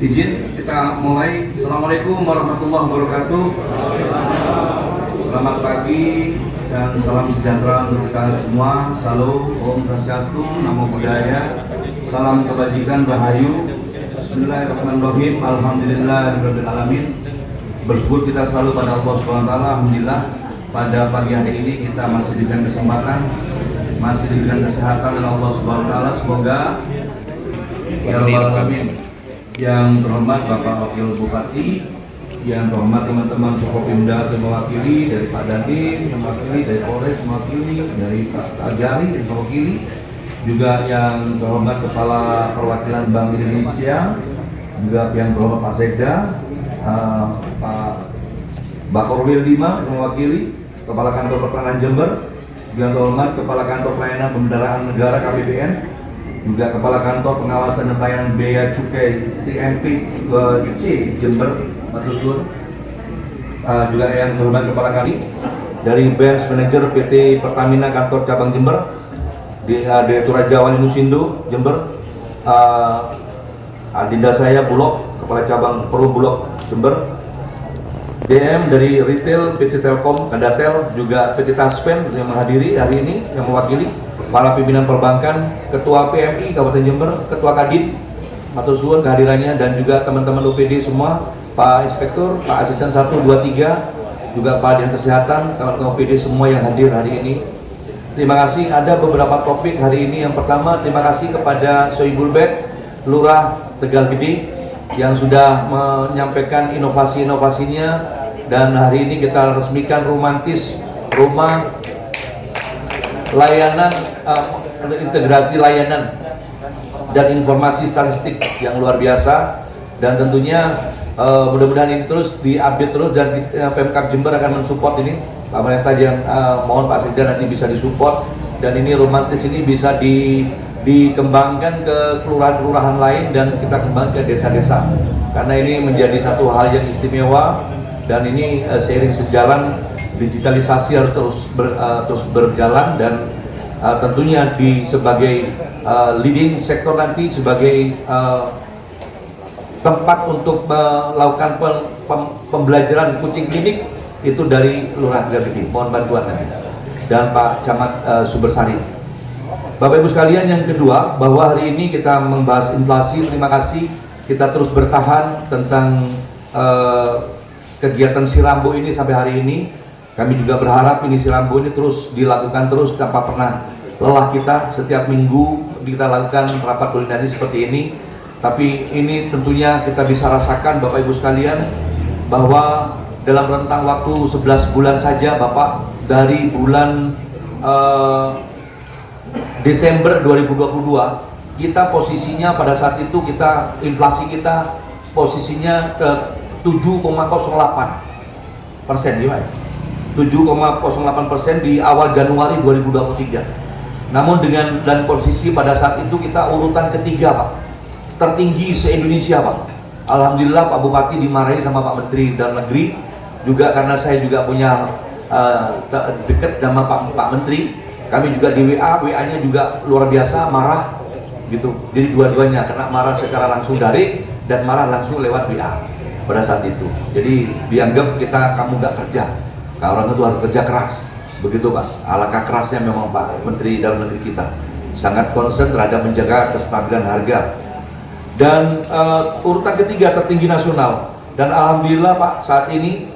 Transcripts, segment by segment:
Izin kita mulai. Assalamualaikum warahmatullahi wabarakatuh. Selamat pagi dan salam sejahtera untuk kita semua. Salam Om Swastiastu, Namo Buddhaya, salam kebajikan rahayu. Bismillahirrahmanirrahim. Alhamdulillahirabbil alamin. Bersyukur kita selalu pada Allah SWT. Alhamdulillah pada pagi hari ini kita masih diberikan kesempatan, masih diberikan kesehatan oleh Allah SWT. Semoga ya Rabbal alamin. Yang terhormat Bapak Wakil Bupati, yang terhormat teman-teman Forkopimda yang mewakili, dari Pak Dandim yang mewakili, dari Polres mewakili, dari Pak Ajari yang mewakili, juga yang terhormat Kepala Perwakilan Bank Indonesia, juga yang terhormat Pak Sekda, Pak Bakorwil Lima yang mewakili, Kepala Kantor Pertanian Jember, juga yang terhormat Kepala Kantor Pelayanan Pembendaraan Negara KPPN, juga Kepala Kantor Pengawasan dan Pelayanan Bea Cukai TMP C Jember, Matusur, juga yang terhormat Kepala kami dari Branch Manager PT Pertamina Kantor Cabang Jember, Direktur Raja Wali Nusindo Jember, Adinda saya Bulog, Kepala Cabang Peru Bulog Jember, DM dari Retail PT Telkom Kandatel, juga PT Taspen yang menghadiri hari ini yang mewakili, para pimpinan perbankan, Ketua PMI Kabupaten Jember, Ketua Kadin, matur suwun kehadirannya, dan juga teman-teman OPD semua, Pak Inspektur, Pak Asisten 1, 2, 3, juga Pak Dinas Kesehatan, kawan-kawan OPD semua yang hadir hari ini. Terima kasih. Ada beberapa topik hari ini. Yang pertama, terima kasih kepada Soebul Bek, Lurah Tegal Gede, yang sudah menyampaikan inovasi-inovasinya, dan hari ini kita resmikan romantis rumah layanan integrasi layanan dan informasi statistik yang luar biasa, dan tentunya mudah-mudahan ini terus diupdate terus, dan Pemkab Jember akan mensupport ini. Pak Pemerintah yang mohon Pak Sekda nanti bisa disupport, dan ini romantis ini bisa dikembangkan ke kelurahan-kelurahan lain, dan kita kembangkan ke desa-desa, karena ini menjadi satu hal yang istimewa, dan ini seiring sejalan digitalisasi harus terus berjalan, dan tentunya sebagai leading sektor nanti, sebagai tempat untuk melakukan pembelajaran kucing klinik itu dari Lurah Tegal Gede. Mohon bantuan nanti, dan Pak Camat Sumbersari. Bapak Ibu sekalian, yang kedua, bahwa hari ini kita membahas inflasi. Terima kasih, kita terus bertahan tentang kegiatan Sirambo ini sampai hari ini. Kami juga berharap ini Sirambo ini terus dilakukan terus tanpa pernah lelah kita. Setiap minggu kita lakukan rapat koordinasi seperti ini. Tapi ini tentunya kita bisa rasakan Bapak Ibu sekalian, bahwa dalam rentang waktu 11 bulan saja Bapak, dari bulan Desember 2022, kita posisinya pada saat itu inflasi kita posisinya ke 7,08%, gimana? 7,08% di awal Januari 2023. Namun dan posisi pada saat itu kita urutan ketiga Pak, tertinggi se-Indonesia Pak. Alhamdulillah Pak Bupati dimarahi sama Pak Menteri Dalam Negeri, juga karena saya juga punya dekat sama Pak Menteri. Kami juga di WA-nya juga luar biasa marah gitu. Jadi dua-duanya kena marah secara langsung dari, dan marah langsung lewat WA pada saat itu. Jadi dianggap kamu nggak kerja. Orang itu harus kerja keras, begitu Pak. Alangkah kerasnya memang Pak Menteri Dalam Negeri kita sangat concern terhadap menjaga kestabilan harga. Dan urutan ketiga tertinggi nasional. Dan alhamdulillah Pak, saat ini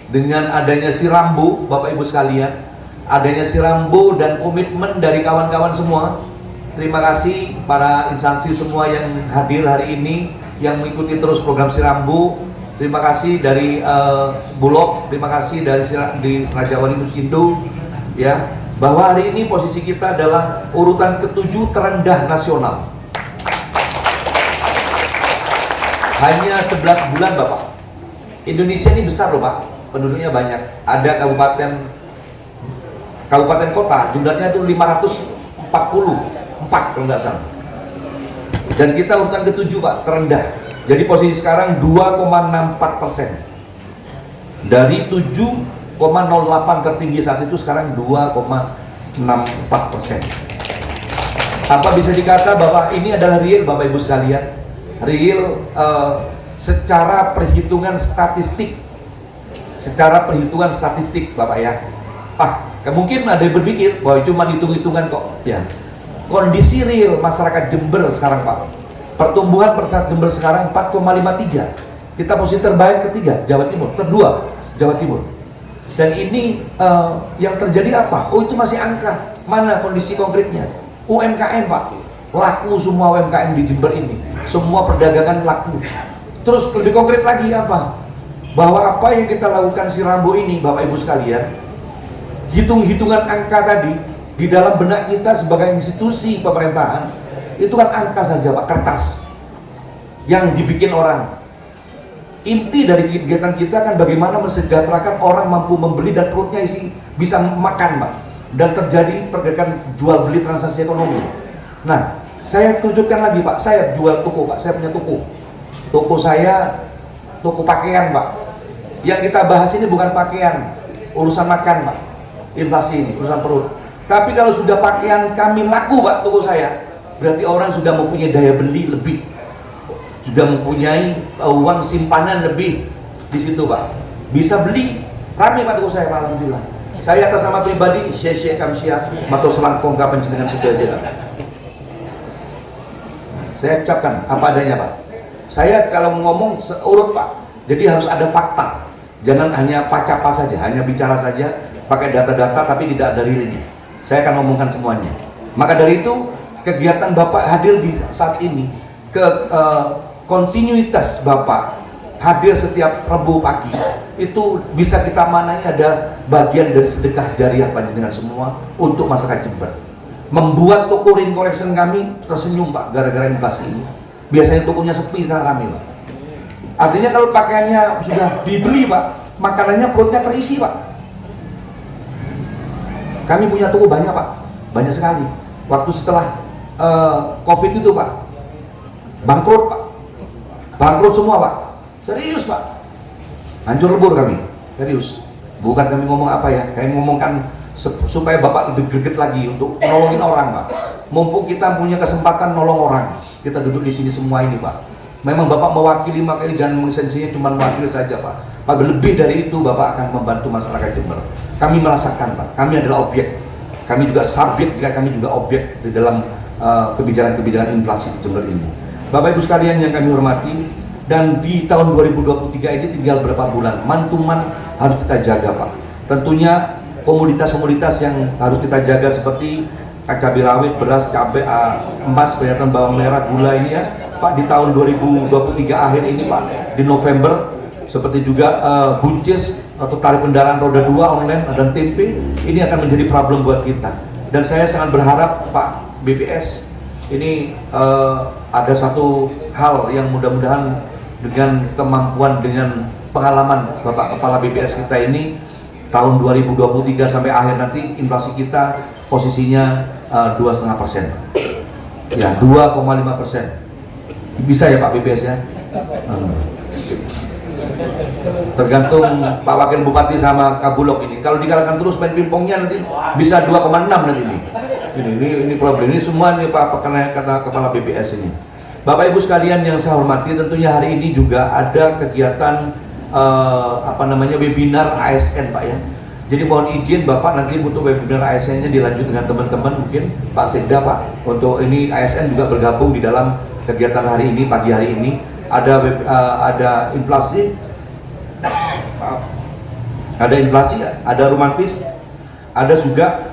dengan adanya Sirambo, Bapak Ibu sekalian, adanya Sirambo dan komitmen dari kawan-kawan semua. Terima kasih para instansi semua yang hadir hari ini, yang mengikuti terus program Sirambo. Terima kasih dari Bulog, terima kasih dari Raja Wali Nusindo, ya, bahwa hari ini posisi kita adalah urutan ke-7 terendah nasional. Hanya 11 bulan Bapak. Indonesia ini besar loh Pak, penduduknya banyak. Ada kabupaten kota, jumlahnya itu 544 kalau nggak salah. Dan kita urutan ke-7 Pak, terendah. Jadi posisi sekarang 2,64%. Dari 7,08 tertinggi saat itu, sekarang 2,64%. Apa bisa dikata bahwa ini adalah real Bapak Ibu sekalian? Real secara perhitungan statistik, Bapak ya. Mungkin ada yang berpikir bahwa cuma hitung-hitungan kok ya. Kondisi real masyarakat Jember sekarang Pak, pertumbuhan masyarakat Jember sekarang 4,53, kita posisi terbaik ketiga Jawa Timur, kedua Jawa Timur. Dan ini yang terjadi apa? Oh, itu masih angka. Mana kondisi konkretnya? UMKM Pak, laku semua UMKM di Jember ini, semua perdagangan laku. Terus lebih konkret lagi apa? Bahwa apa yang kita lakukan si Rambo ini, Bapak Ibu sekalian, hitung-hitungan angka tadi di dalam benak kita sebagai institusi pemerintahan, itu kan angka saja Pak, kertas yang dibikin orang. Inti dari kegiatan kita kan bagaimana mesejahterakan orang mampu membeli dan perutnya isi, bisa makan Pak, dan terjadi pergerakan jual beli transaksi ekonomi. Nah, saya tunjukkan lagi Pak, saya jual toko Pak, saya punya toko saya, toko pakaian Pak. Yang kita bahas ini bukan pakaian, urusan makan Pak, inflasi ini, urusan perut. Tapi kalau sudah pakaian kami laku Pak, toko saya, berarti orang sudah mempunyai daya beli lebih, sudah mempunyai uang simpanan lebih di situ Pak, bisa beli. Rame Pak toko saya Pak, alhamdulillah. Saya atas nama pribadi Syekh Kamsiah Mato Selangkong kapan jenengan sejajar. Saya ucapkan apa adanya Pak. Saya kalau ngomong seurut Pak, jadi harus ada fakta, jangan hanya pacapa saja, hanya bicara saja pakai data-data tapi tidak ada realnya. Saya akan ngomongkan semuanya. Maka dari itu kegiatan Bapak hadir di saat ini, kontinuitas Bapak hadir setiap Rabu pagi itu bisa kita manai ada bagian dari sedekah jariah panjenengan semua untuk masyarakat Jember. Membuat toko Ring Collection kami tersenyum Pak gara-gara inflasi ini. Biasanya tokonya sepi, sekarang rame Pak. Artinya kalau pakaiannya sudah dibeli Pak, makanannya perutnya terisi Pak. Kami punya toko banyak Pak, banyak sekali. Waktu setelah COVID itu Pak, bangkrut Pak, bangkrut semua Pak, serius Pak, hancur lebur kami, serius. Bukan kami ngomong apa ya, kami ngomongkan supaya Bapak lebih greget lagi untuk nolongin orang Pak. Mumpung kita punya kesempatan nolong orang, kita duduk di sini semua ini Pak. Memang Bapak mewakili, makanya jangan lisensinya cuma mewakili saja Pak. Pak, lebih dari itu Bapak akan membantu masyarakat Jember. Kami merasakan Pak, kami adalah objek, kami juga subjek, kami juga objek di dalam kebijakan-kebijakan inflasi di Jember ini. Bapak Ibu sekalian yang kami hormati, dan di tahun 2023 ini tinggal berapa bulan, man-to-man harus kita jaga Pak. Tentunya komoditas-komoditas yang harus kita jaga seperti cabai rawit, beras, cabai, emas, perhiasan, bawang merah, gula ini ya Pak, di tahun 2023 akhir ini Pak, di November, seperti juga buncis atau tarif kendaraan roda 2 online dan tempe, ini akan menjadi problem buat kita. Dan saya sangat berharap Pak BPS ini ada satu hal yang mudah-mudahan dengan kemampuan, dengan pengalaman Bapak Kepala BPS kita ini, tahun 2023 sampai akhir nanti inflasi kita posisinya 2,5%, ya 2,5%. Bisa ya Pak BPS ya. Tergantung Pak Wakil Bupati sama Kabulok ini. Kalau dikalahkan terus main pingpongnya nanti bisa 2,6 nanti ini. Ini problem ini semua nih Pak karena Kepala BPS ini. Bapak Ibu sekalian yang saya hormati, tentunya hari ini juga ada kegiatan webinar ASN Pak ya. Jadi mohon izin Bapak nanti untuk webinar ASN-nya dilanjut dengan teman-teman, mungkin Pak Sekda Pak. Untuk ini ASN juga bergabung di dalam kegiatan hari ini, pagi hari ini. Ada inflasi, ada romantis, ada juga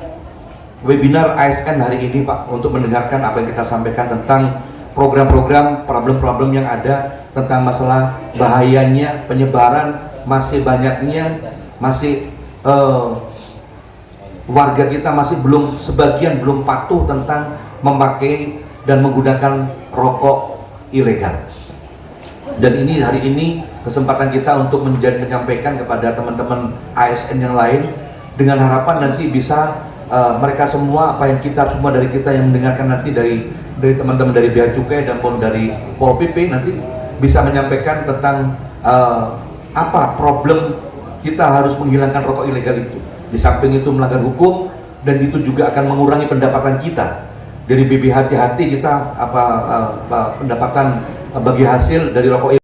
webinar ASN hari ini Pak, untuk mendengarkan apa yang kita sampaikan tentang program-program, problem-problem yang ada, tentang masalah bahayanya penyebaran, masih banyaknya, masih warga kita masih sebagian belum patuh tentang memakai dan menggunakan rokok ilegal. Dan ini hari ini kesempatan kita untuk menyampaikan kepada teman-teman ASN yang lain, dengan harapan nanti bisa mereka semua, apa yang kita semua dari kita yang mendengarkan nanti dari teman-teman dari Bea Cukai dan pun dari Pol PP nanti bisa menyampaikan tentang apa problem kita harus menghilangkan rokok ilegal itu. Di samping itu melanggar hukum, dan itu juga akan mengurangi pendapatan kita dari BPHT kita pendapatan bagi hasil dari rokok ilegal.